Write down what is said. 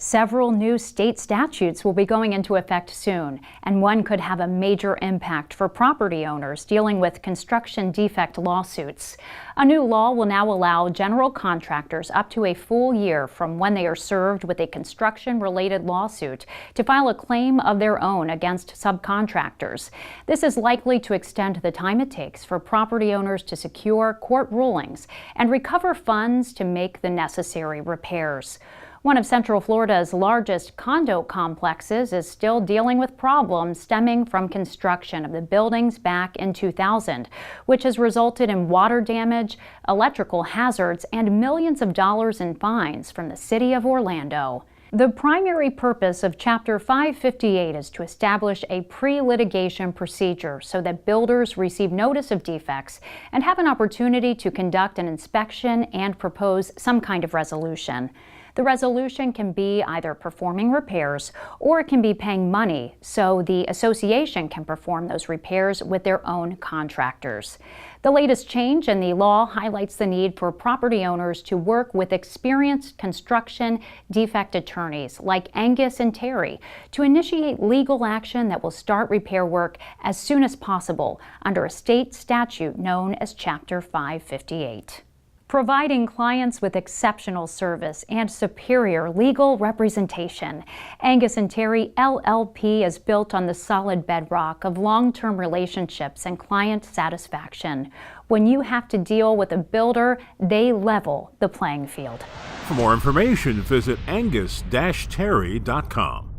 Several new state statutes will be going into effect soon, and one could have a major impact for property owners dealing with construction defect lawsuits. A new law will now allow general contractors up to a full year from when they are served with a construction-related lawsuit to file a claim of their own against subcontractors. This is likely to extend the time it takes for property owners to secure court rulings and recover funds to make the necessary repairs. One of Central Florida's largest condo complexes is still dealing with problems stemming from construction of the buildings back in 2000, which has resulted in water damage, electrical hazards, and millions of dollars in fines from the city of Orlando. The primary purpose of Chapter 558 is to establish a pre-litigation procedure so that builders receive notice of defects and have an opportunity to conduct an inspection and propose some kind of resolution. The resolution can be either performing repairs or it can be paying money so the association can perform those repairs with their own contractors. The latest change in the law highlights the need for property owners to work with experienced construction defect attorneys like Angius-Terry to initiate legal action that will start repair work as soon as possible under a state statute known as Chapter 558. Providing clients with exceptional service and superior legal representation. Angius-Terry LLP is built on the solid bedrock of long-term relationships and client satisfaction. When you have to deal with a builder, they level the playing field. For more information, visit Angius-Terry.com.